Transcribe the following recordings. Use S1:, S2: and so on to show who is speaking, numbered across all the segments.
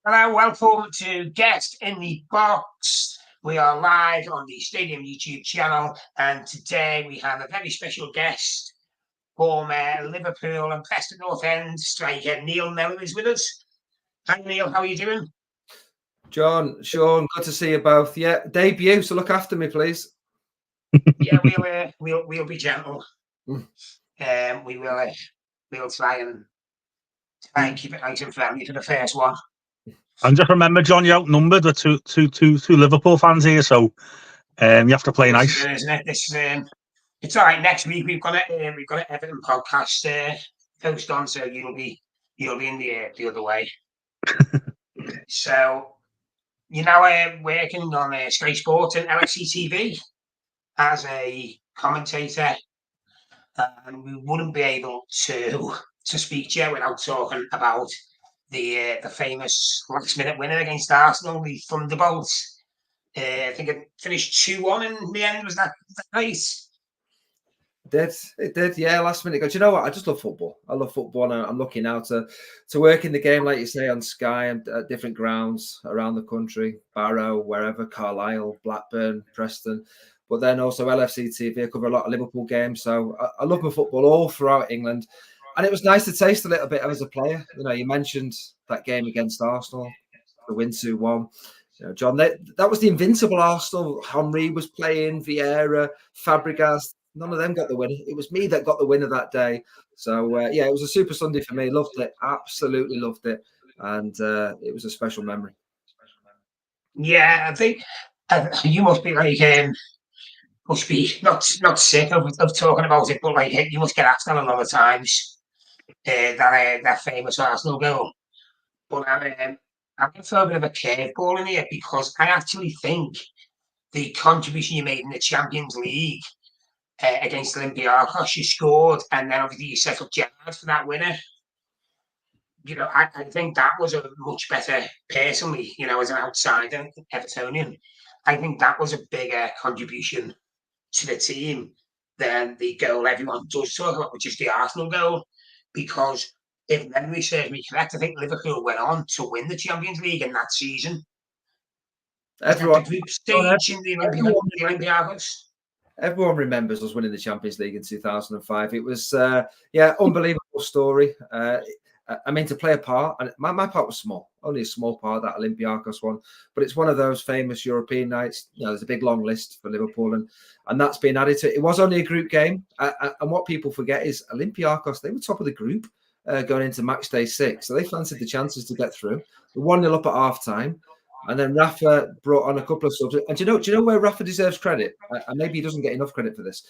S1: Hello, welcome to Guest in the Box. We are live on the Stadium YouTube channel, and today we have a very special guest, former Liverpool and Preston North End striker Neil Mellor is with us. Hi Neil, how are you doing?
S2: John, Sean, good to see you both. Yeah, debut, so look after me, please.
S1: Yeah, we'll be gentle. We'll try and keep it nice and friendly for the first one.
S3: And just remember, John, you're outnumbered with two Liverpool fans here, so you have to play nice.
S1: Isn't it? It's all right. Next week we've got an Everton podcast post on, so you'll be in the other way. So you're now working on Sky Sports and LFC TV as a commentator, and we wouldn't be able to speak to you without talking about the famous last-minute winner against Arsenal, the Thunderbolts. I think it finished 2-1 in the end. Was that right?
S2: It did, yeah, last minute. Do you know what? I just love football. I love football, and I'm lucky now to work in the game, like you say, on Sky and at different grounds around the country, Barrow, wherever, Carlisle, Blackburn, Preston, but then also LFC TV. I cover a lot of Liverpool games, so I love my football all throughout England. And it was nice to taste a little bit as a player. You know, you mentioned that game against Arsenal, the win 2-1. You know, John, that was the invincible Arsenal. Henry was playing, Vieira, Fabregas. None of them got the win. It was me that got the winner that day. So, yeah, it was a super Sunday for me. Loved it. Absolutely loved it. And it was a special memory.
S1: Yeah, I think you must be like, must be not sick of talking about it, but like you must get asked that a lot of times. That famous Arsenal goal. But I'm going to throw a bit of a curveball in here, because I actually think the contribution you made in the Champions League against Olympiacos, you scored, and then obviously you set up Gerrard for that winner. You know, I think that was a much better, personally, you know, as an outsider, Evertonian, I think that was a bigger contribution to the team than the goal everyone does talk about, which is the Arsenal goal. Because if memory serves me correct, I think Liverpool went on to win the Champions League in that season.
S2: Everyone,
S1: the group stage in the Olympiacos.
S2: Everyone remembers us winning the Champions League in 2005. It was, unbelievable story. I mean, to play a part, and my part was small, only a small part, that Olympiacos one, but it's one of those famous European nights. You know, there's a big long list for Liverpool, and that's been added to it. It was only a group game, and what people forget is Olympiacos, they were top of the group going into match day 6, so they fancied the chances to get through. 1-0 up at half time, and then Rafa brought on a couple of subs. And do you know where Rafa deserves credit? And maybe he doesn't get enough credit for this.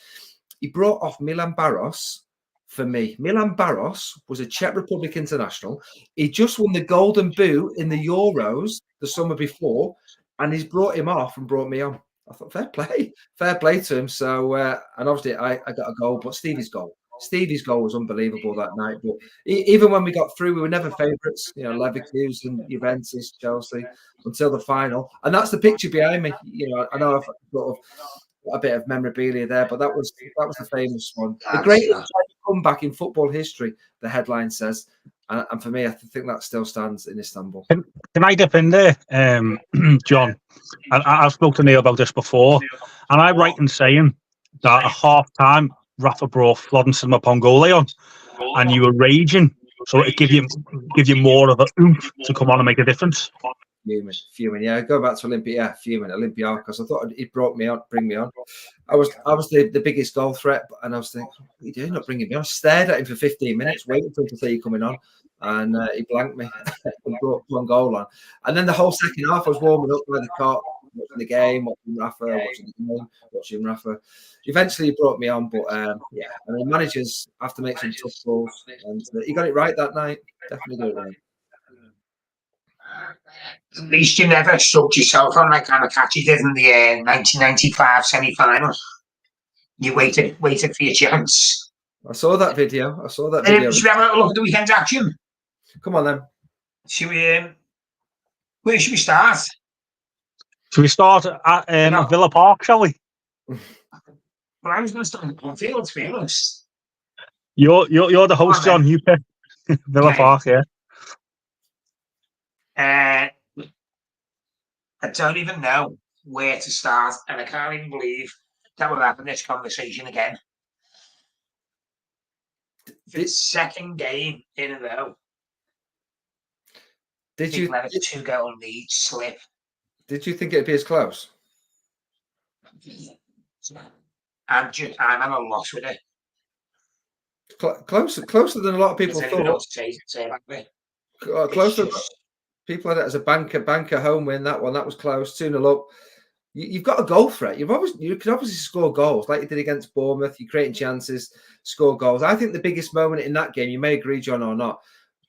S2: He brought off Milan Baros. For me, Milan Baros was a Czech Republic international. He just won the Golden Boot in the Euros the summer before, and he's brought him off and brought me on. I thought, fair play to him. So, and obviously I got a goal, but Stevie's goal was unbelievable that night. But even when we got through, we were never favourites. You know, Leverkusen, Juventus, Chelsea, until the final. And that's the picture behind me. You know, I know I've sort of a bit of memorabilia there, but that was the famous one. The greatest comeback in football history, the headline says. And for me, I think that still stands in Istanbul.
S3: Can I dip in there, John? I've spoken to Neil about this before, and I'm right in saying that at half-time, Rafa brought Florence and Mapongole on, and you were raging, so it give you more of a oomph to come on and make a difference.
S2: Fuming. Yeah, go back to Olympiacos. I thought he'd bring me on. I was the biggest goal threat, and I was thinking, what are you doing, not bringing me on? I stared at him for 15 minutes, waiting for him to say you're coming on, and he blanked me and brought one goal on. And then the whole second half, I was warming up by the cot, watching the game, watching Rafa. Eventually, he brought me on, but I mean, managers have to make some tough calls, and he got it right that night. Definitely got it right.
S1: At least you never sucked yourself on like Kamikaze did in the 1995 semi-final. You waited for your chance.
S2: I saw that video.
S1: Should we have a look at the weekend's action?
S2: Come on then.
S1: Where should we start?
S3: Should we start at Villa Park, shall we?
S1: Well, I was going to start on field, to be honest.
S3: You're the host, John. You pick Villa Park, yeah.
S1: I don't even know where to start, and I can't even believe that we're having this conversation again. For the second game in a row,
S2: Did
S1: let a 2-goal lead slip.
S2: Did you think it'd be as close?
S1: I'm at a loss with it.
S2: Closer than a lot of people thought. Closer. People had it as a banker home win. That was close. 2-0 up. You've got to go for it. You can obviously score goals like you did against Bournemouth. You're creating chances, score goals. I think the biggest moment in that game, you may agree, John, or not,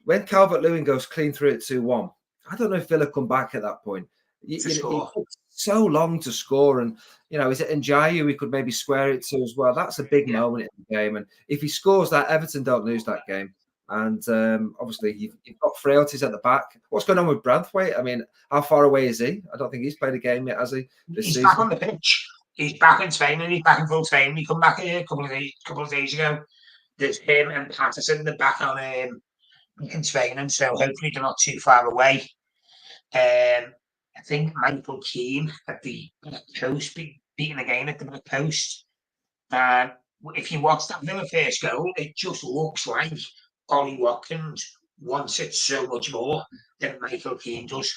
S2: when Calvert-Lewin goes clean through at 2-1. I don't know if Villa come back at that point. It took so long to score, and is it Njayu we could maybe square it to as well? That's a big moment in the game, and if he scores that, Everton don't lose that game. And obviously, you've got frailties at the back. What's going on with Branthwaite? I mean, how far away is he? I don't think he's played a game yet, has he?
S1: He's back on the pitch. He's back in training. He's back in full training. He come back here a couple of days ago. There's him and Patterson. They're back on in training, so hopefully they're not too far away. I think Michael Keane at the back post beating again at the back post. If you watch that Villa first goal, it just looks like Ollie Watkins wants it so much more than Michael Keane does.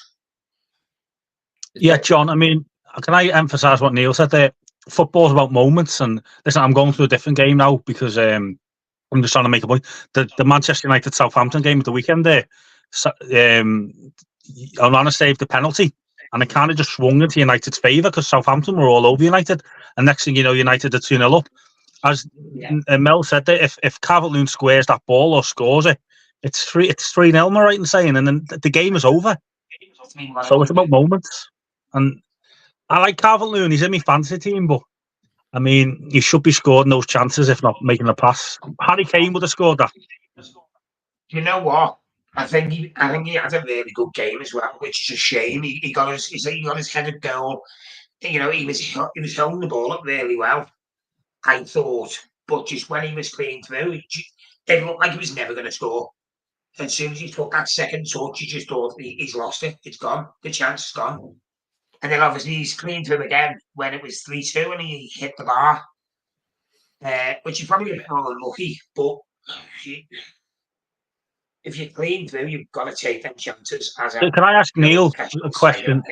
S3: Yeah, John, I mean, can I emphasise what Neil said there? Football's about moments, and listen, I'm going to a different game now because I'm just trying to make a point. The Manchester United Southampton game at the weekend there, Onana saved the penalty, and it kind of just swung into United's favour because Southampton were all over United, and next thing you know, United are 2-0 up. As Mel said, that if Calvert-Lewin squares that ball or scores it, it's 3-0. Am I right in saying? And then the game is over. So it's about moments. And I like Calvert-Lewin. He's in my fantasy team, but I mean, he should be scoring those chances, if not making a pass. Harry Kane would have scored that.
S1: You know what? I think he had a really good game as well, which is a shame. He got his headed goal. He was holding the ball up really well, I thought, but just when he was playing through, it looked like he was never going to score. As soon as he took that second touch, you just thought he's lost it. It's gone. The chance is gone. And then obviously he's clean through again when it was 3-2 and he hit the bar, which is probably a bit more unlucky. But if you're clean through, you've got to take them chances.
S3: Can I ask Neil a question?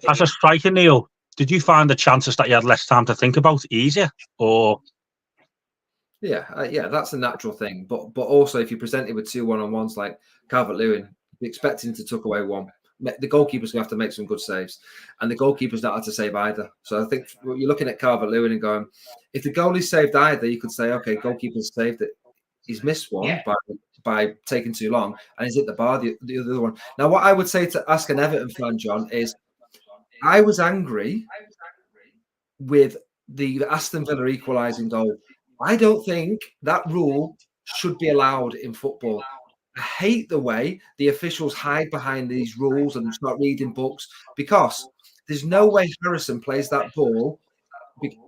S3: As a striker, Neil, did you find the chances that you had less time to think about easier, or?
S2: Yeah, that's a natural thing. But also, if you're presented with 2 1-on-1s like Calvert-Lewin, you're expecting to tuck away one. The goalkeeper's going to have to make some good saves, and the goalkeeper's not had to save either. So I think you're looking at Calvert-Lewin and going, if the goalie saved either, you could say, okay, goalkeeper's saved it. He's missed one by taking too long, and he's hit the bar, the other one. Now, what I would say to ask an Everton fan, John, is I was angry with the Aston Villa equalising goal. I don't think that rule should be allowed in football. I hate the way the officials hide behind these rules and start reading books, because there's no way Harrison plays that ball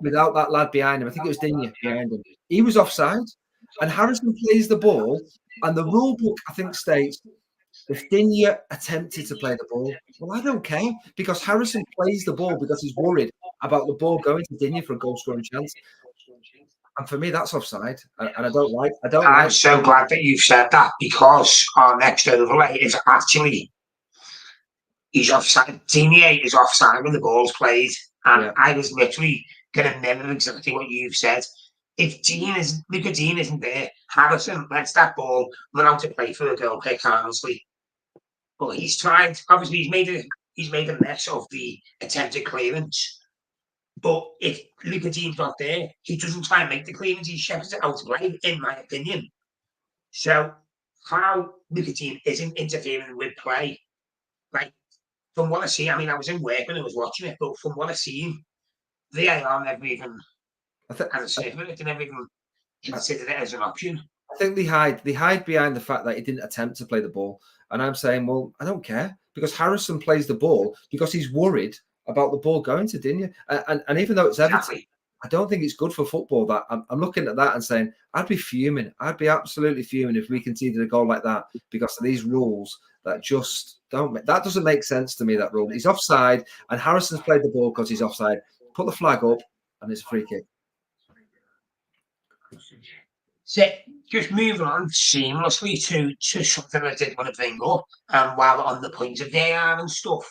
S2: without that lad behind him. I think it was Digne behind him. He was offside, and Harrison plays the ball, and the rule book, I think, states if Digne attempted to play the ball, well, I don't care, because Harrison plays the ball because he's worried about the ball going to Digne for a goal-scoring chance. And for me, that's offside, and I don't like. I'm
S1: so glad that you've said that, because our next overlay is actually he's offside. Digne is offside when the ball's played, and I was literally going to mirror exactly what you've said. If Luca Dean isn't there, Harrison lets that ball run out to play for a goal kick harmlessly. But he's tried. Obviously, he's made a mess of the attempted clearance. But if Luca Dean's not there, he doesn't try and make the clearance. He shepherds it out to play, in my opinion. So how Luca Dean isn't interfering with play, like from what I see, I mean, I was in work when I was watching it, but from what I've seen, VAR never even had a say for it. They never even considered it as an option.
S2: I think they hide behind the fact that he didn't attempt to play the ball. And I'm saying, well, I don't care, because Harrison plays the ball because he's worried about the ball going to Digne. And even though it's Everton, I don't think it's good for football. That I'm looking at that and saying, I'd be fuming. I'd be absolutely fuming if we conceded a goal like that because of these rules that just don't. That doesn't make sense to me. That rule. He's offside, and Harrison's played the ball because he's offside. Put the flag up, and it's a free kick.
S1: So just moving on seamlessly to something I did want to bring up, and while we're on the point of VAR and stuff,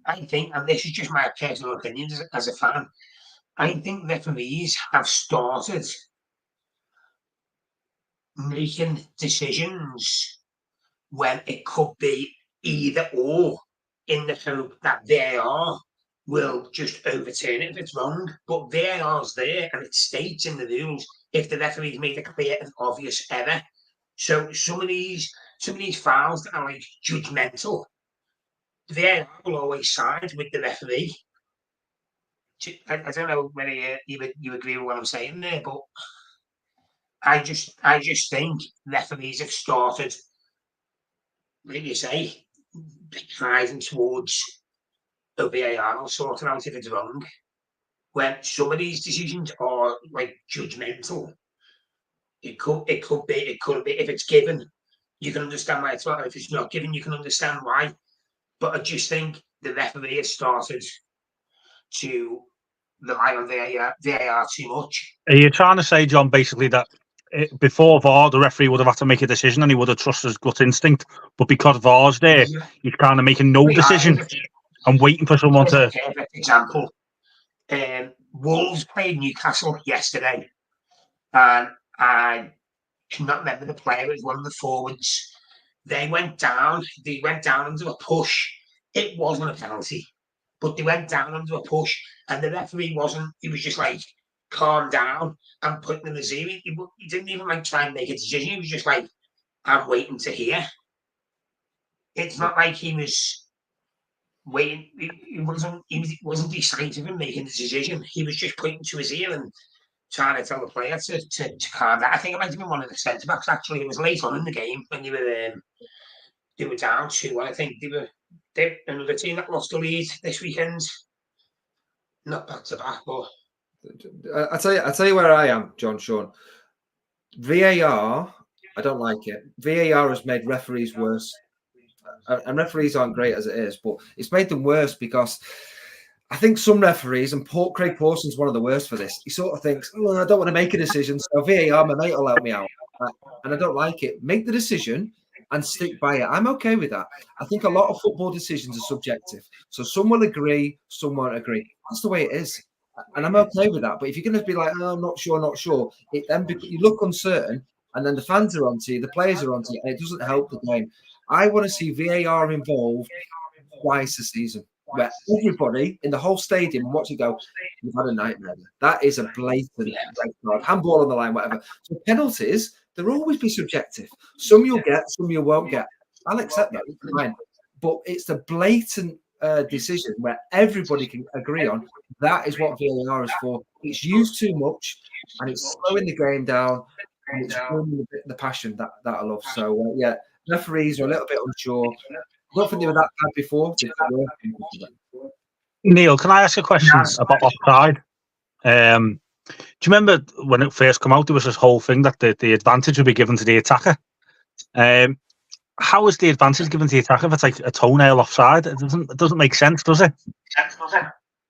S1: I think, and this is just my personal opinion as a fan, I think referees have started making decisions when it could be either or, in the hope that VAR will just overturn it if it's wrong. But VAR's there, and it states in the rules if the referee's made a clear and obvious error. So some of these fouls that are like judgmental, VAR will always side with the referee. I don't know whether you agree with what I'm saying there, but I just think referees have started, like you say, driving towards a VAR will sort it out if it's wrong. When some of these decisions are like judgmental, it could be if it's given, you can understand why it's wrong. If it's not given, you can understand why. But I just think the referee has started to rely on VAR too much.
S3: Are you trying to say, John, basically that before VAR, the referee would have had to make a decision and he would have trusted his gut instinct, but because VAR's there, he's kind of making no decision and waiting for someone to...
S1: Perfect example. Wolves played Newcastle yesterday, and I cannot remember the player. It was one of the forwards. They went down under a push. It wasn't a penalty, but they went down under a push, and the referee wasn't. He was just like, calm down and putting in the zero. He didn't even like try and make a decision. He was just like, I'm waiting to hear. It's not like he was waiting. He wasn't decisive in making the decision. He was just pointing to his ear and trying to tell the player to calm down. I think it might have been one of the centre backs. Actually, it was late on in the game when they were down 2-1. I think they another team that lost the lead this weekend. Not back to back, but
S2: I tell you where I am, John Sean. VAR, I don't like it. VAR has made referees worse. And referees aren't great as it is, but it's made them worse because I think some referees, and Craig Pawson's one of the worst for this, he sort of thinks, oh, I don't want to make a decision, so VAR, my mate will help me out. And I don't like it. Make the decision and stick by it. I'm okay with that. I think a lot of football decisions are subjective. So some will agree, some won't agree. That's the way it is. And I'm okay with that. But if you're going to be like, oh, I'm not sure, it then you look uncertain, and then the fans are onto you, the players are onto you, and it doesn't help the game. I want to see VAR involved twice a season, where everybody in the whole stadium watch it go, you've had a nightmare. That is a blatant handball on the line, whatever. So penalties, they'll always be subjective. Some you'll get, some you won't get. I'll accept that. It's fine. But it's the blatant decision where everybody can agree on. That is what VAR is for. It's used too much, and it's slowing the game down, and it's ruining the passion that I love. So yeah, referees are a little bit unsure. I don't think they were that bad before.
S3: Neil, can I ask a question about offside? Do you remember when it first came out, there was this whole thing that the advantage would be given to the attacker? How is the advantage given to the attacker if it's like a toenail offside? It doesn't make sense, does it?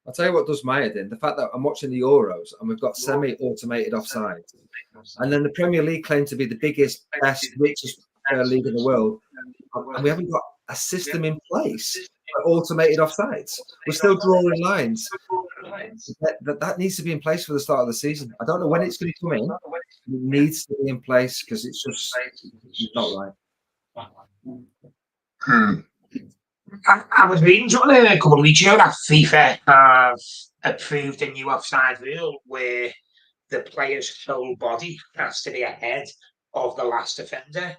S2: I'll tell you what does my head in. The fact that I'm watching the Euros and we've got semi-automated offside. And then the Premier League claimed to be the biggest, best, richest league in the world. And we haven't got a system in place for automated offsides. We're still drawing lines. That needs to be in place for the start of the season. I don't know when it's going to come in. It needs to be in place because it's just not right.
S1: I was reading something a couple of weeks ago that FIFA have approved a new offside rule where the player's whole body has to be ahead of the last offender.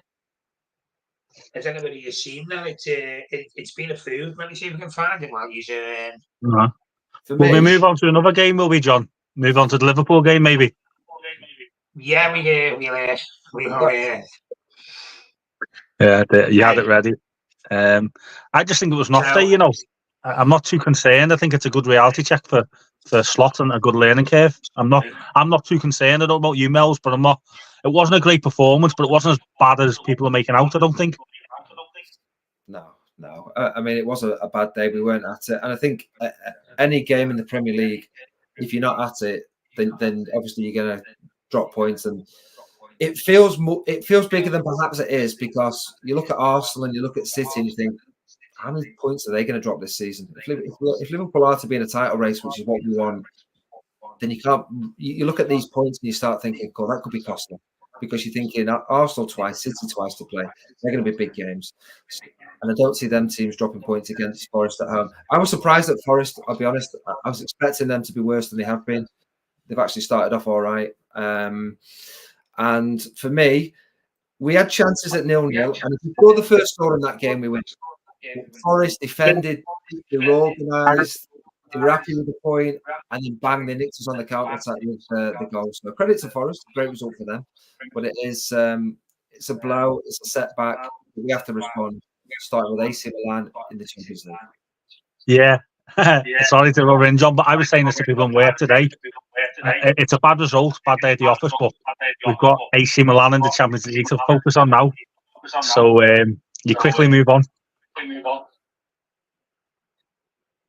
S1: I don't know whether you've seen that. It's been approved. Let me see if we can find it while you're.
S3: Will we move on to another game, will we, John? Move on to the Liverpool game, maybe?
S1: Yeah, we'll
S3: Yeah, you had it ready. I just think it was an off day, you know. I'm not too concerned. I think it's a good reality check for for slot and a good learning curve. I'm not too concerned. I don't know about you, Mells, but I'm not. It wasn't a great performance, but it wasn't as bad as people are making out, I don't think.
S2: No. I mean, it was a bad day. We weren't at it, and I think any game in the Premier League, if you're not at it, then obviously you're going to drop points, and it feels bigger than perhaps it is, because you look at Arsenal and you look at City and you think, how many points are they going to drop this season? If Liverpool are to be in a title race, which is what we want, then you can't. You look at these points and you start thinking, "God, that could be costly," because you're thinking Arsenal twice, City twice to play. They're going to be big games, and I don't see them teams dropping points against Forest at home. I was surprised at Forest. I'll be honest. I was expecting them to be worse than they have been. They've actually started off all right. And for me, we had chances at 0-0, and if you score the first goal in that game, we win. Forest defended, they were organised, they were happy with the point, and then bang, they nicked us on the counter attack with the goal. So credit to Forest, great result for them. But it's a blow, it's a setback. We have to respond, starting with AC Milan in the Champions League.
S3: Yeah. Sorry to rub in, John, but I was saying this to people in work today. It's a bad result, bad day at the office, but we've got AC Milan in the Champions League to focus on now. So you quickly move on.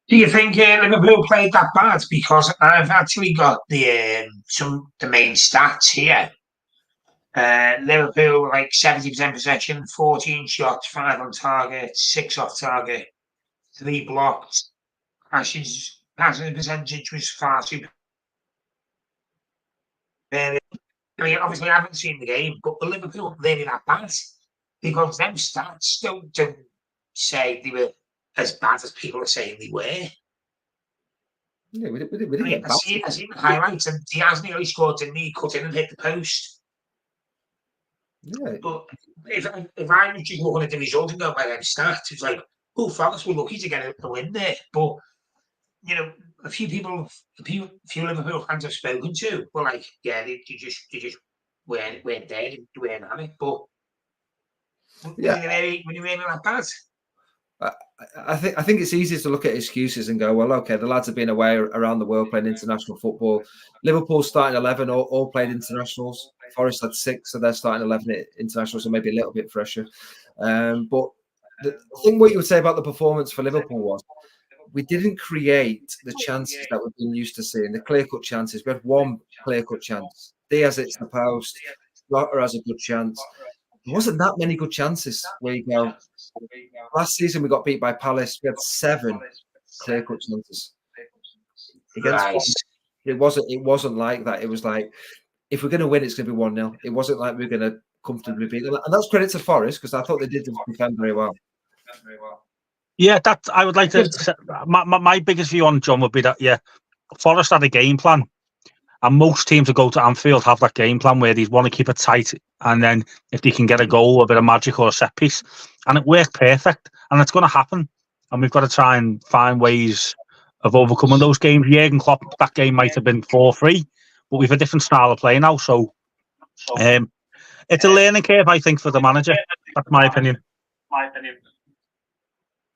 S1: Do you think Liverpool played that bad? Because I've actually got the main stats here. Liverpool, like 70% possession, 14 shots, 5 on target, 6 off target, 3 blocked. Passing percentage was far superior. I mean, obviously, I haven't seen the game, but were Liverpool really that bad? Because them stats don't say they were as bad as people are saying they were.
S2: Yeah, we didn't get
S1: I seen the highlights, and Diaz nearly scored, didn't he? Cut in and hit the post.
S2: Yeah.
S1: But if I was just looking at the result and going by them stats, it's like, oh, Forest were lucky to get a win there. But you know, a few Liverpool fans I've spoken to were like, yeah, they just weren't there, they weren't on it. But
S2: yeah,
S1: when you really that bad.
S2: I think it's easy to look at excuses and go, well, okay, the lads have been away around the world playing international football. Liverpool's starting 11 all played internationals. Forest had 6, so they're starting 11 internationals, so maybe a little bit fresher. But the thing what you would say about the performance for Liverpool was we didn't create the chances that we've been used to seeing, the clear-cut chances. We had one clear-cut chance. Diaz hits the post. Rotter has a good chance. There wasn't that many good chances where you go. Last season we got beat by Palace. We had 7 clear-cut chances. Against it wasn't like that. It was like, if we're going to win, it's going to be 1-0. It wasn't like we're going to comfortably beat them. And that's credit to Forest, because I thought they did defend very well.
S3: Yeah, that I would like to. My biggest view on John would be that Forest had a game plan, and most teams that go to Anfield have that game plan where they want to keep it tight, and then if they can get a goal, a bit of magic or a set piece, and it worked perfect, and it's going to happen, and we've got to try and find ways of overcoming those games. Jurgen Klopp, that game might have been 4-3, but we've a different style of play now, so it's a learning curve, I think, for the manager. That's my opinion.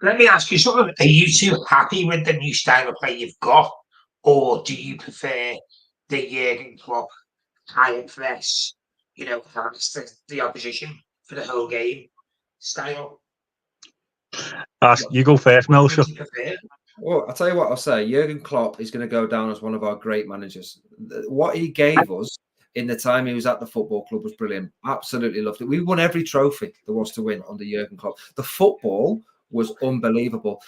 S1: Let me ask you something. Are you too happy with the new style of play you've got, or do you prefer the Jurgen Klopp high press, harass the opposition for the whole game style?
S3: You go first, Mel. Sure.
S2: Well, I'll tell you what I'll say. Jurgen Klopp is going to go down as one of our great managers. What he gave us in the time he was at the football club was brilliant. Absolutely loved it. We won every trophy there was to win under Jurgen Klopp. The football was unbelievable.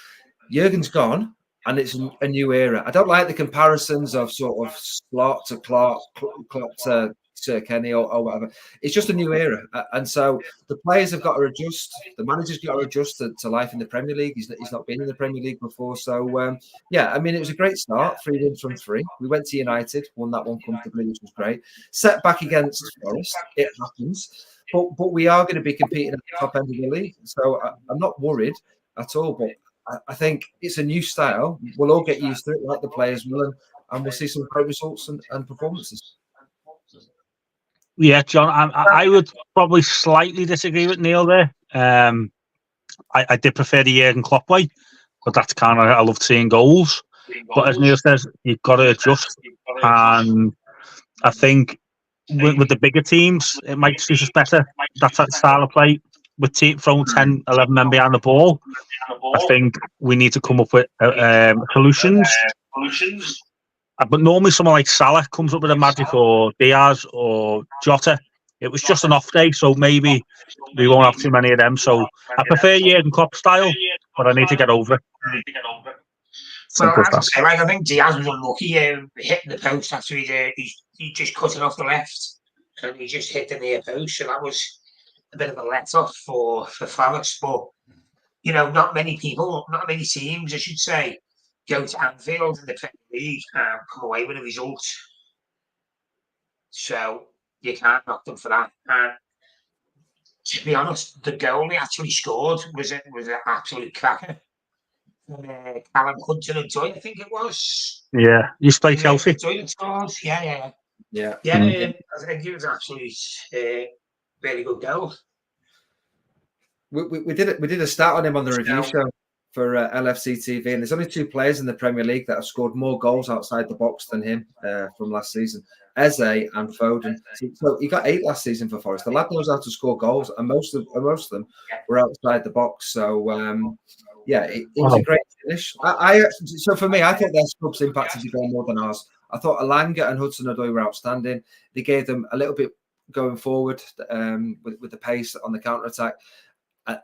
S2: Jurgen's gone, and it's a new era. I don't like the comparisons of sort of Slot to Clark to Sir Kenny or whatever. It's just a new era. And so the players have got to adjust. The manager's got to adjust to life in the Premier League. He's not been in the Premier League before. So, I mean, it was a great start. 3 wins from 3. We went to United, won that one comfortably, which was great. Set back against Forest. It happens. But we are going to be competing at the top end of the league. So I'm not worried at all. But I think it's a new style. We'll all get used to it, like the players will, and we'll see some great results and performances.
S3: Yeah, John, I would probably slightly disagree with Neil there. I did prefer the Jurgen Klopp way, but that's kind of, I loved seeing goals. But as Neil says, you've got to adjust. And I think with the bigger teams, it might suit us better. That's that style of play. With throwing 10, 11 men behind the ball, I think we need to come up with solutions. But normally someone like Salah comes up with a magic, or Diaz or Jota. It was just an off day, so maybe we won't have too many of them. So I prefer Jurgen Klopp style, but I need to get over it.
S1: Well, as I say, I think Diaz was unlucky hitting the post after he just cut it off the left, and he just hit the near post. So that was a bit of a let off for Forest. But not many teams, I should say, go to Anfield in the Premier League and come away with a result. So you can't knock them for that. And to be honest, the goal he actually scored was an absolute cracker. Callum Hudson-Odoi, I think it was.
S3: Yeah, he used to play Chelsea.
S1: Yeah. I think it was actually really good goal.
S2: We did a stat on him on the review show for LFC TV, and there's only 2 players in the Premier League that have scored more goals outside the box than him from last season: Eze and Foden. So he got 8 last season for Forest. The lad knows how to score goals, and most of them were outside the box. So it was a great finish. So for me, I thought their subs impacted the game more than ours. I thought Alanga and Hudson-Odoi were outstanding. They gave them a little bit going forward with the pace on the counter attack.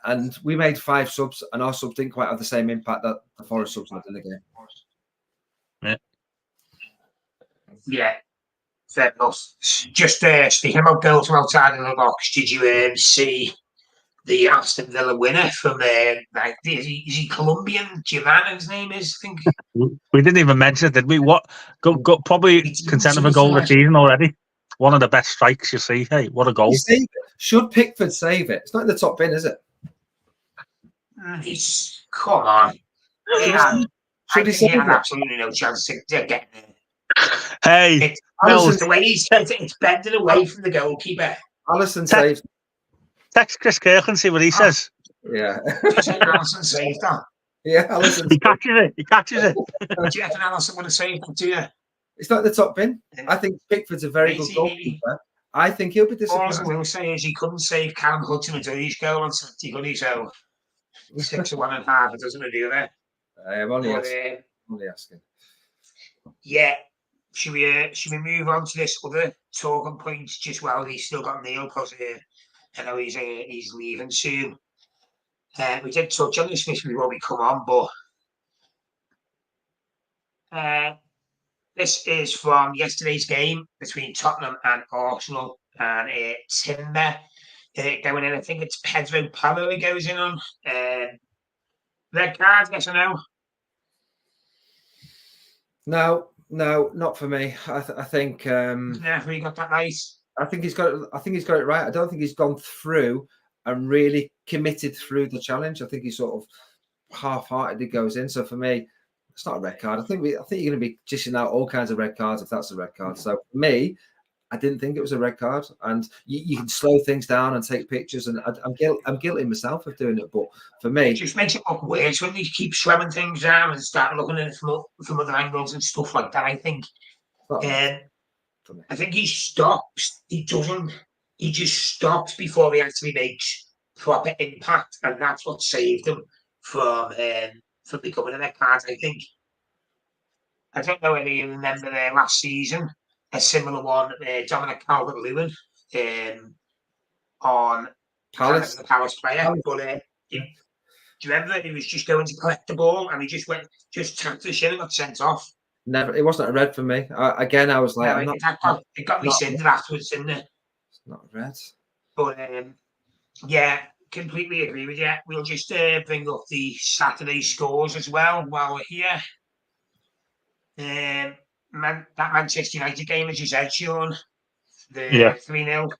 S2: And we made 5 subs, and our subs didn't quite have the same impact that the Forest subs had in the game.
S1: Yeah, fair enough. Just speaking about goals from outside of the box, did you see the Aston Villa winner from is he Colombian? Giovanna, his name is, I think.
S3: We didn't even mention it, did we? What got probably content of a goal this season already. One of the best strikes you see. Hey, what a goal!
S2: Should Pickford save it? It's not in the top bin, is it?
S1: Come on.
S2: Should he save it?
S1: Absolutely no chance to get there.
S3: Hey,
S1: the way it's bending away from the goalkeeper.
S2: Alisson saved.
S3: Text Chris Kirk and see what he says.
S2: Yeah.
S1: Alisson saved that.
S2: Yeah, Alisson.
S3: He catches it.
S1: Do you reckon Alisson would have saved it, do you?
S2: It's not in the top bin. I think Pickford's a very good goalkeeper. I think he'll be disappointed.
S1: All I will say is he couldn't save Callum Hudson-Odoi's goal on Saturday, could he? So 6 of 1.5, it doesn't do that.
S2: I'm only asking.
S1: Yeah. Should we move on to this other talking point just while he's still got Neil, because I know he's leaving soon. We did touch on this before we come on, but this is from yesterday's game between Tottenham and Arsenal, and Timber going in. I think it's Pedro Porro he goes in on. Red card, yes or no?
S2: No, not for me. I think.
S1: We got that right.
S2: I think he's got it right. I don't think he's gone through and really committed through the challenge. I think he sort of half-heartedly goes in. So for me, it's not a red card. I think you're going to be dishing out all kinds of red cards if that's a red card. So for me, I didn't think it was a red card. And you can slow things down and take pictures. And I'm guilty myself of doing it. But for me,
S1: it just makes it look worse when you keep slowing things down and start looking at it from other angles and stuff like that. I think. I think he stops. He doesn't. He just stops before he actually makes proper impact, and that's what saved him from becoming a red card. I think. I don't know whether you remember last season, a similar one, Dominic Calvert-Lewin on
S2: Palace.
S1: The Palace player. But do you remember that he was just going to collect the ball and he just tapped the shin and got sent off?
S2: Never. It wasn't a red for me. I was like,
S1: it got rescinded afterwards, didn't it?
S2: It's not red.
S1: But yeah, completely agree with you. We'll just bring up the Saturday scores as well while we're here. That Manchester United game, as you said, Sean, the 3-0.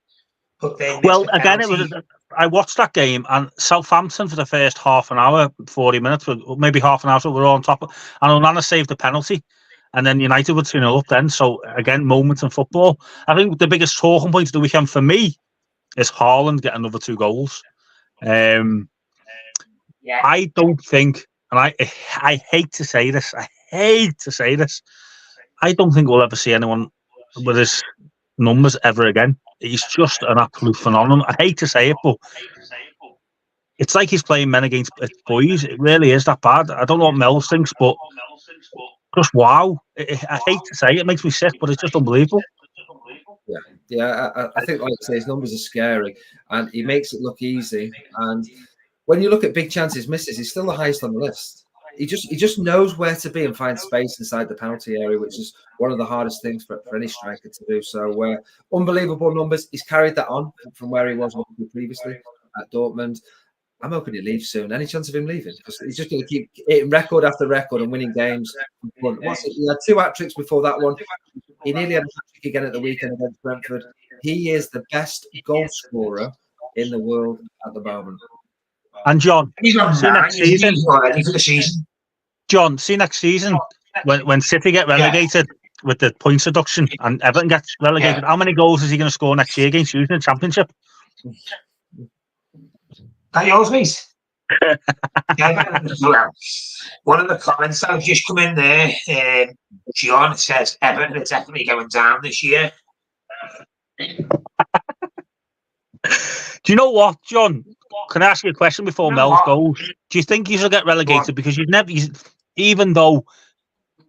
S1: But then
S3: again, it was. I watched that game, and Southampton for the first half an hour, 40 minutes, maybe half an hour, so we were on top of. And Onana saved the penalty, and then United were 2-0 up then. So again, moments in football. I think the biggest talking point of the weekend for me is Haaland getting another 2 goals. I don't think, and I hate to say this, I hate to say this. I don't think we'll ever see anyone with his numbers ever again. He's just an absolute phenomenon. I hate to say it, but it's like he's playing men against boys. It really is that bad. I don't know what Mel thinks, but just wow. I hate to say it. It makes me sick, but it's just unbelievable.
S2: I think, like I say, his numbers are scary, and he makes it look easy. And when you look at big chances misses, he's still the highest on the list. He just knows where to be and find space inside the penalty area, which is one of the hardest things for any striker to do. So unbelievable numbers. He's carried that on from where he was previously at Dortmund. I'm hoping he leaves soon. Any chance of him leaving? Because he's just going to keep hitting record after record and winning games. He had 2 hat-tricks before that one. He nearly had a hat-trick again at the weekend against Brentford. He is the best goal scorer in the world at the moment.
S3: And John,
S1: He's on
S3: see next season.
S1: He's already for the season.
S3: John, see next season when City get relegated with the points deduction and Everton gets relegated. How many goals is he going to score next year against you in the Championship?
S1: That yours, mate? Well, one of the comments that have just come in there, John says Everton are definitely going down this year.
S3: Do you know what, John? Can I ask you a question before Mel goes? Do you think you should get relegated? Because even though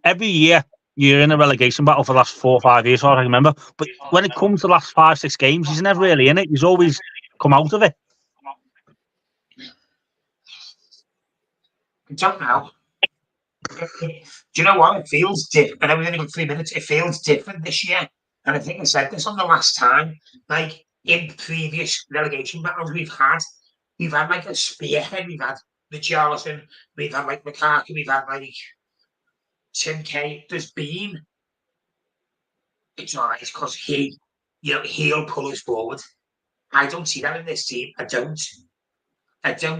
S3: every year you're in a relegation battle for the last 4 or 5 years, I remember, but when it comes to the last 5, 6 games, he's never really in it. He's always come out of it.
S1: I don't know. Do you know what? It feels different. I know we've only got 3 minutes. It feels different this year. And I think I said this on the last time. Like in previous relegation battles we've had like a spearhead. We've had Richarlison. We've had like McCarthy. We've had like Tim K. There's been. It's all right because he'll pull us forward. I don't see that in this team. I don't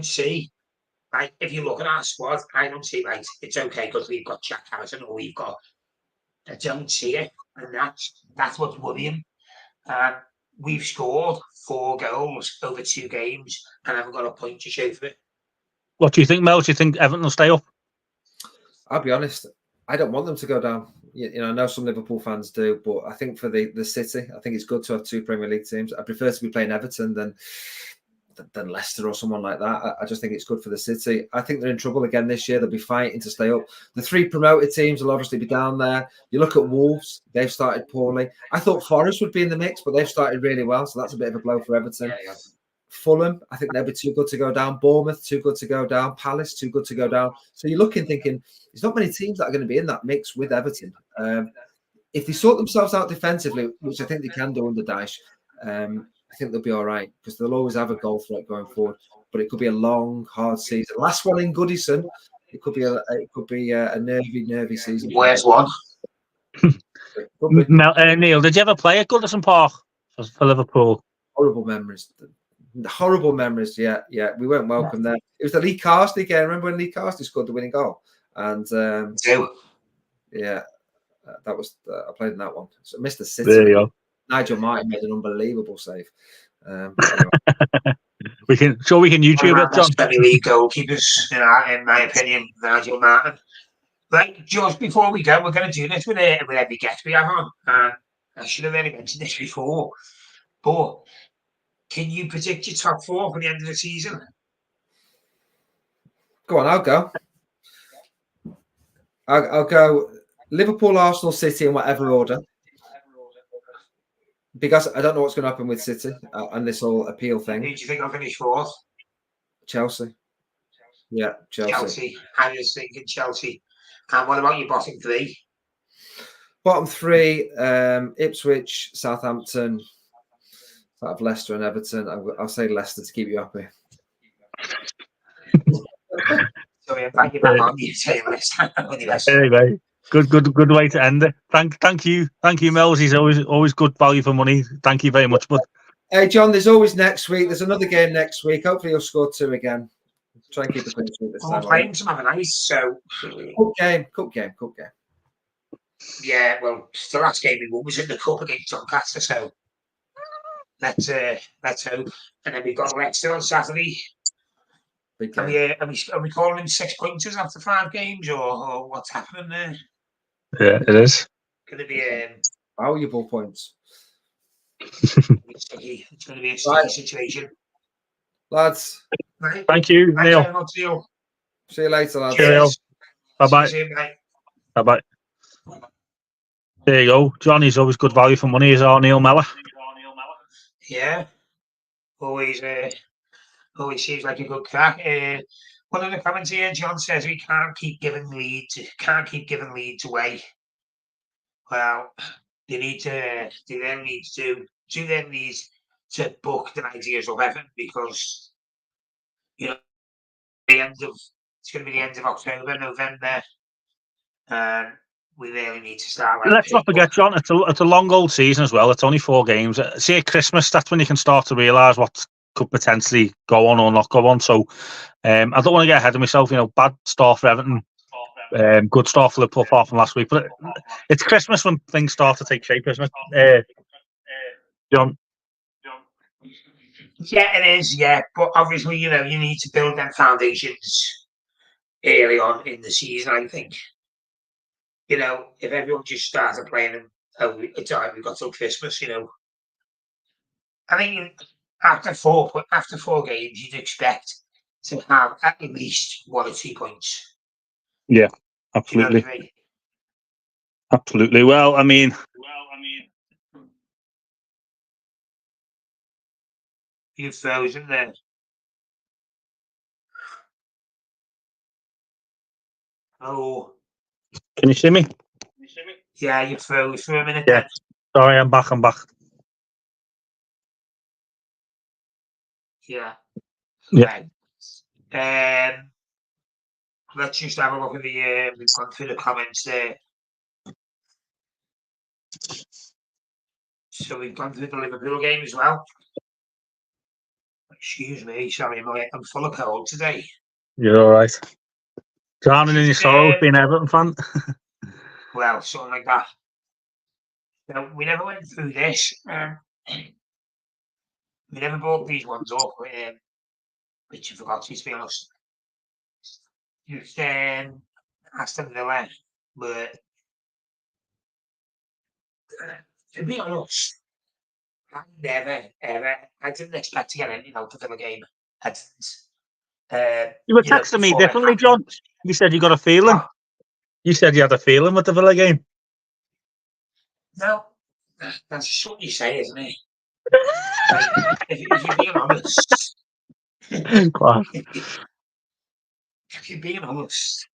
S1: see. Like, if you look at our squad, I don't see, right, it's okay because we've got Jack Harrison or we've got... I don't see it. And that's what's worrying. We've scored 4 goals over 2 games and haven't got a point to show for it.
S3: What do you think, Mel? Do you think Everton will stay up?
S2: I'll be honest. I don't want them to go down. I know some Liverpool fans do, but I think for the City, I think it's good to have 2 Premier League teams. I prefer to be playing Everton than Leicester or someone like that. I just think it's good for the City. I think they're in trouble again this year. They'll be fighting to stay up. The 3 promoted teams will obviously be down there. You look at Wolves, they've started poorly. I thought Forest would be in the mix, but they've started really well, so that's a bit of a blow for Everton. Fulham, I think they'll be too good to go down. Bournemouth, too good to go down. Palace, too good to go down. So you're looking, thinking, there's not many teams that are going to be in that mix with Everton. If they sort themselves out defensively, which I think they can do under Dyche, I think they'll be all right because they'll always have a goal threat going forward. But it could be a long, hard season. Last one in Goodison, it could be a nervy season.
S1: Where's one?
S3: Neil, did you ever play at Goodison Park for Liverpool?
S2: Horrible memories. Yeah. We weren't welcome there. It was the Lee Carsley game. Remember when Lee Carsley scored the winning goal? And that was I played in that one. So Mr. City. There you go. Nigel Martin made an unbelievable save. Anyway.
S3: we can YouTube it, John.
S1: Premier League goalkeepers, in my opinion, Nigel Martin. Like, just before we go, we're going to do this with every guest we have on. And I should have already mentioned this before, but can you predict your top 4 for the end of the season?
S2: Go on, I'll go. I'll go Liverpool, Arsenal, City in whatever order. Because I don't know what's going to happen with City and this whole appeal thing.
S1: Who do you think will finish 4th?
S2: Chelsea. Yeah,
S1: Chelsea. I was thinking Chelsea. And what about your bottom 3?
S2: Bottom 3, Ipswich, Southampton, sort of Leicester and Everton. I'll say Leicester to keep you happy.
S1: Sorry, I'm thank you very much. You say Leicester.
S3: Anyway. Good way to end it. Thank you, Mel. He's always good value for money. Thank you very much. But
S2: hey, John, there's always next week. There's another game next week. Hopefully, you'll score 2 again. Try and keep the clean sheet this time.
S1: Playing some other nice. So
S2: cup game.
S1: Yeah, well, the last game we won was in the cup against Doncaster. So let's hope. And then we've got Leicester on Saturday.
S2: Big
S1: Are
S2: game.
S1: we calling him 6 pointers after 5 games, or what's happening there?
S3: Yeah, it is.
S1: Going to be
S2: Valuable points.
S1: sticky. It's going to be a sticky situation.
S2: Lads,
S1: Right.
S3: Thank you,
S1: Thanks
S3: Neil.
S1: very much, Neil.
S2: see you later, lads.
S3: Cheerio. Bye-bye.
S1: See you soon, mate.
S3: Bye-bye. There you go. Johnny's always good value for money, is our Neil Mellor.
S1: Yeah. Always seems like a good crack. One of the comments here, John says we can't keep giving leads away. Well, they then need to book the ideas of Everton, because it's going to be the end of October, November, and we really need to start.
S3: Let's not forget, John, it's a long old season as well. It's only 4 games. See, at Christmas, that's when you can start to realise what could potentially go on or not go on. So I don't want to get ahead of myself. Bad start for Everton, good start for Liverpool apart from last week. But it's Christmas when things start to take shape, isn't it, John?
S1: Yeah, it is. Yeah, but obviously, you need to build them foundations early on in the season. I think, if everyone just started playing them, it's all right, we've got till Christmas. I think after 4 games, you'd expect to have at least 1 or 2 points.
S3: Yeah,
S1: Do you know
S3: absolutely.
S1: what I mean?
S3: Absolutely. Well, I mean,
S1: You're frozen there. Oh,
S3: can you see me?
S1: yeah, you froze for a minute.
S3: Yeah. Sorry, I'm back.
S1: Yeah.
S3: Yeah.
S1: Okay. Let's just have a look at we've gone through the comments there. So we've gone through the Liverpool game as well. Excuse me, sorry, I'm full of cold today.
S3: You're all right. Drowning in your sorrows, being an Everton fan.
S1: Well, something like that. No, we never went through this. We never brought these ones up, which I forgot to be honest. Just Aston Villa, but to be honest, I never ever. I didn't expect to get anything out of the game. I didn't.
S3: You were texting me differently, John. You said you got a feeling.
S1: Oh,
S3: You said you had a feeling with the Villa game.
S1: no, that's what you say, isn't it? Like, if you're being honest,
S3: Class.
S1: if you're being honest,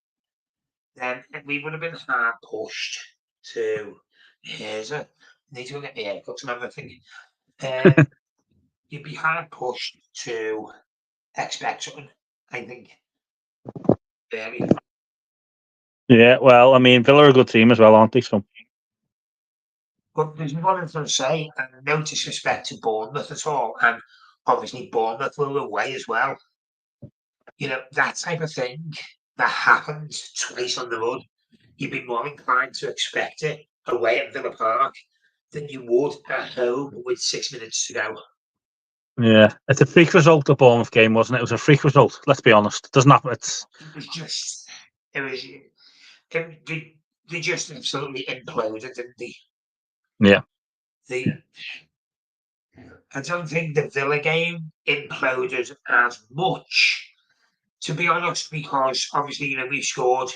S1: then we would have been hard pushed to. Need to go get the haircuts and everything. You'd be hard pushed to expect something, I think. Very.
S3: Yeah, well, I mean, Villa are a good team as well, aren't they? So.
S1: But there's one thing to say, and no disrespect to Bournemouth at all, and obviously Bournemouth were away as well. That type of thing that happens twice on the run, you'd be more inclined to expect it away at Villa Park than you would at home with 6 minutes to go.
S3: Yeah, it's a freak result, the Bournemouth game, wasn't it? It was a freak result, let's be honest. It doesn't happen.
S1: They just absolutely imploded, didn't they?
S3: Yeah.
S1: I don't think the Villa game imploded as much, to be honest, because obviously, we scored,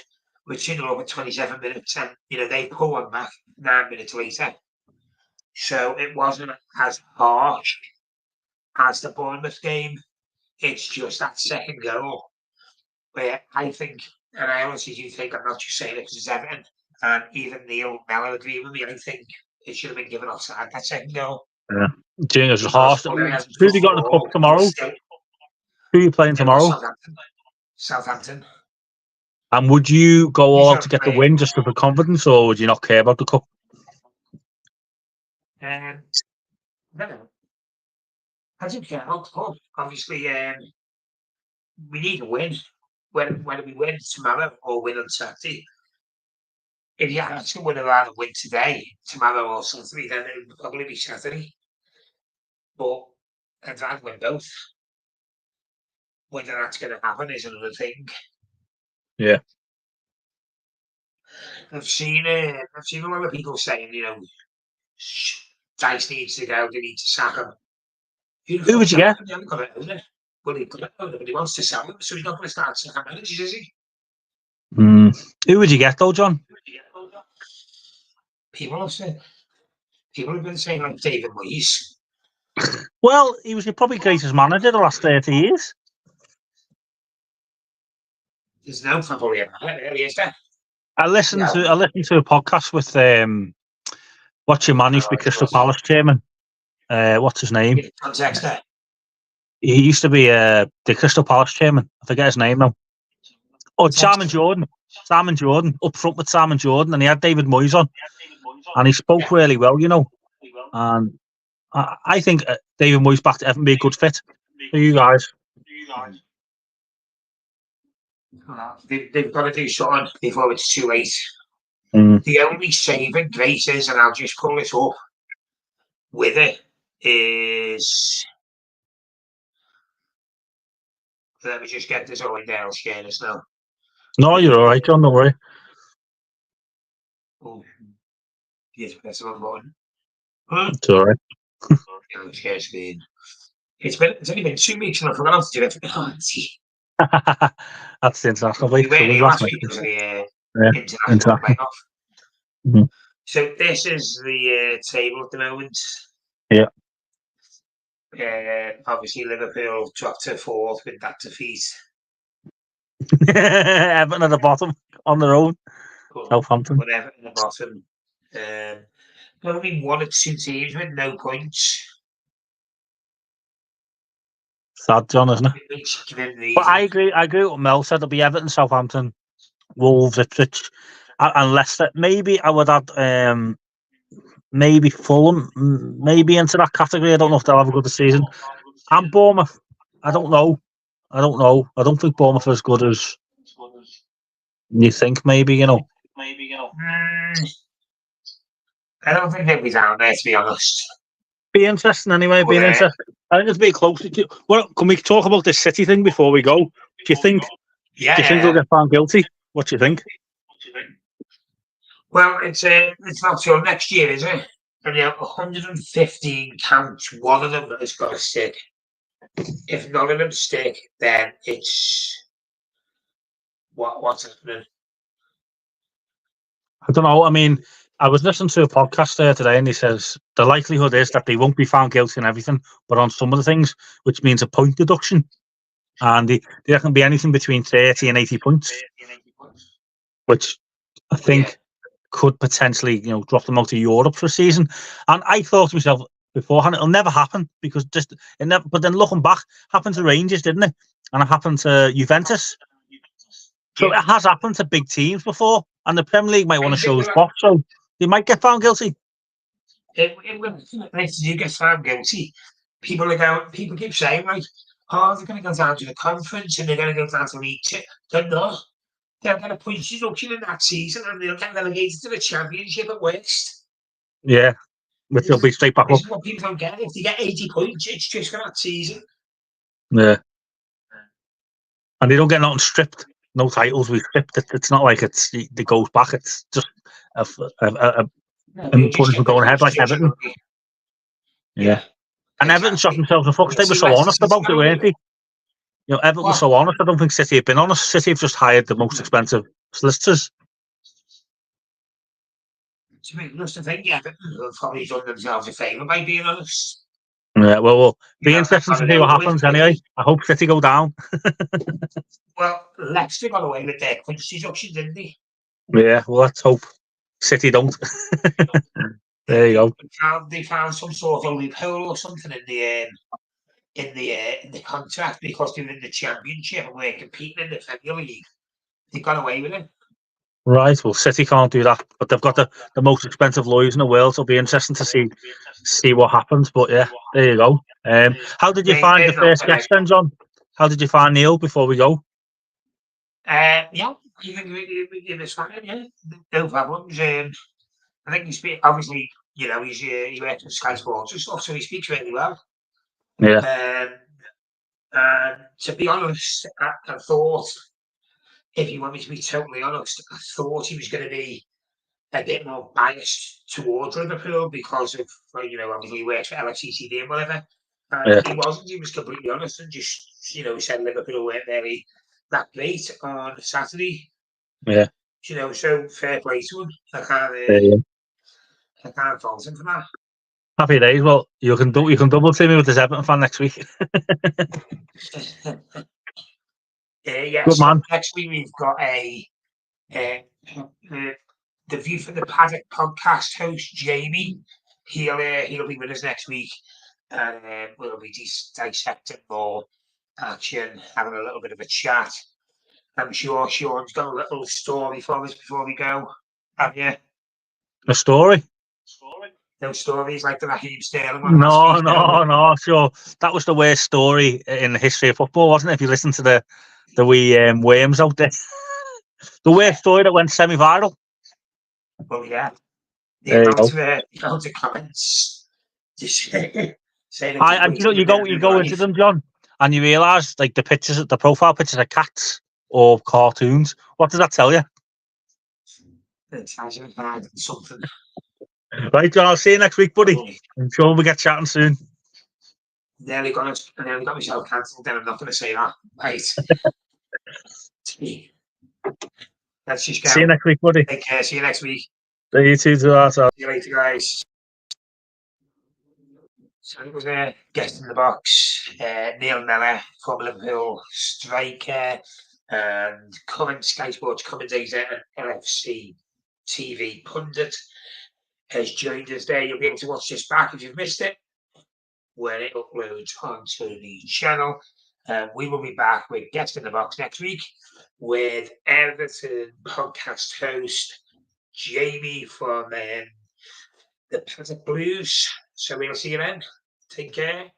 S1: we're 2-0 up at 27 minutes, and, they pull one back 9 minutes later. So it wasn't as harsh as the Bournemouth game. It's just that second goal where I think, and I honestly do think, I'm not just saying it because it's Everton, and even Neil Mellor agreed with me, I think it should have been given offside, that second goal.
S3: Yeah. It's harsh. Who have you got in the cup tomorrow? Who are you playing tomorrow?
S1: Southampton.
S3: And would you go all to get the win just for confidence, or would you not care about the cup?
S1: No. I don't care about the cup. Obviously, we need a win. Whether we win tomorrow or win on Saturday. If you had to win around a win today, tomorrow or Saturday, then it would probably be Saturday. But I'd rather win both. whether that's going to happen is another thing.
S3: Yeah.
S1: I've seen a lot of people saying, Dice needs to go, they need to sack him.
S3: Who would you get?
S1: He hasn't got it, but he wants to sell him, so he's not going to start sacking managers, is he?
S3: Who would you get though, John?
S1: People have been saying like David Moyes.
S3: Well, he was your probably greatest manager the last 30 years.
S1: There's no probably about it, really, is there?
S3: I listened to a podcast with what's your man used to be Crystal Palace chairman. What's his name?
S1: Context there.
S3: He used to be the Crystal Palace chairman. I forget his name now. Oh, Simon Jordan. Up front with Simon Jordan, and he had David Moyes on, and he spoke really well, And I think David Moyes back to Everton be a good fit for you guys.
S1: They've got to do something before it's too late. The only saving grace is, and I'll just pull it up with it, is... Let me just get this Owen Dale shares now.
S3: No, you're all right, John, don't worry.
S1: Oh, yes, press the wrong button.
S3: It's all right.
S1: It's only been 2 weeks and I forgot to do it.
S3: That's the international week.
S1: Last week because of the international playoff. So this is the table at the moment.
S3: Yeah.
S1: Obviously, Liverpool dropped to 4th with that defeat.
S3: Everton at the bottom on their own. Southampton.
S1: But Everton at the bottom. Only 1 or 2 teams with no points.
S3: Sad, John, isn't it? But I agree with what Mel said. It'll be Everton, Southampton, Wolves, Ipswich, and Leicester. Maybe I would add maybe Fulham, maybe into that category. I don't know if they'll have a good season. And Bournemouth. I don't know. I don't think Bournemouth are as good as you think, maybe,
S1: I don't think they'll be down there, to be honest.
S3: Be interesting anyway, interesting. I think it's be close. Well, can we talk about this City thing before we go? Do you think they'll get found guilty? What do you think?
S1: Well, it's not till next year, is it? And 115 counts, 1 of them has got to stick. If none of them stick, then it's what's happening?
S3: I don't know. I mean, I was listening to a podcast there today, and he says the likelihood is that they won't be found guilty and everything, but on some of the things, which means a point deduction, and there can be anything between 30 and 80 points, which I think could potentially, drop them out of Europe for a season. And I thought to myself beforehand, it'll never happen because it never. But then looking back, happened to Rangers, didn't it? And it happened to Juventus. So it has happened to big teams before, and the Premier League might want to show us off, so they might get found guilty.
S1: If you get found guilty, people keep saying, like, oh, they're going to go down to the conference and they're going to go down to League Two. They're not. They'll get a point deduction in that season and they'll get relegated to the Championship at worst.
S3: Yeah, which they'll be straight back up.
S1: This is what people don't get. If they get 80 points, it's just for that season.
S3: Yeah. And they don't get nothing stripped. No titles we stripped. It's not like it goes back. It's just a punishment going ahead like Everton. Yeah. And Everton shot themselves in the foot because they were so honest about it, weren't they? Everton was so honest. I don't think City have been honest. City have just hired the most expensive solicitors.
S1: I think Everton have probably done themselves a favour by being honest.
S3: Yeah, well, be interesting to see what happens anyway. I hope City go down.
S1: Well, Leicester got away with their punch deduction, didn't they?
S3: Yeah, well, let's hope City don't. There you
S1: go. They found some sort of loophole or something in the contract because they were in the Championship and we're competing in the Premier League. They got away with it.
S3: Right, well, City can't do that, but they've got the most expensive lawyers in the world, so it'll be interesting to see what happens. But yeah, there you go. How did you find the first guest then, John? How did you find Neil before we go?
S1: Yeah, it was fine, yeah. No problems. I think he speaks, obviously, he works with Sky Sports and stuff, so he speaks really well.
S3: Yeah.
S1: And to be honest, I thought, if you want me to be totally honest, I thought he was going to be a bit more biased towards Liverpool because of, obviously he works for LFCCD and whatever. And he wasn't. He was completely honest and just, said Liverpool weren't really that great on Saturday.
S3: Yeah.
S1: So fair play to him. I can't fault him for that.
S3: Happy days. Well, you can double team me with this Everton fan next week.
S1: Yeah.
S3: Good
S1: so
S3: man.
S1: next week we've got the View from the Paddock podcast host Jamie. He'll be with us next week, and we'll be dissecting more action, having a little bit of a chat. I'm sure Sean's got a little story for us before we go. Have you?
S3: A story?
S1: No stories like the Raheem Sterling one.
S3: No. Sure, that was the worst story in the history of football, wasn't it? If you listen to the wee worms out there, the worst story that went semi-viral.
S1: Well, yeah. The
S3: There you
S1: amount
S3: go.
S1: of comments just saying.
S3: And you go into them, John, and you realise like the profile pictures are cats or cartoons. What does that tell you?
S1: It's actually hard something.
S3: Right, John. I'll see you next week, buddy. I'm sure we get chatting soon.
S1: Nearly got myself cancelled. Then I'm not going to say that. Right. Let's just go.
S3: See you next week, buddy.
S1: Take care. See you next week.
S3: See you too.
S1: See you later, guys. So it was a guest in the box, Neil Mellor, former Liverpool striker and current Sky Sports commentator and LFC TV pundit, has joined us there. You'll be able to watch this back if you've missed it when it uploads onto the channel. We will be back with Guest in the Box next week with Everton podcast host Jamie from the Paddock Blues. So we'll see you then. Take care.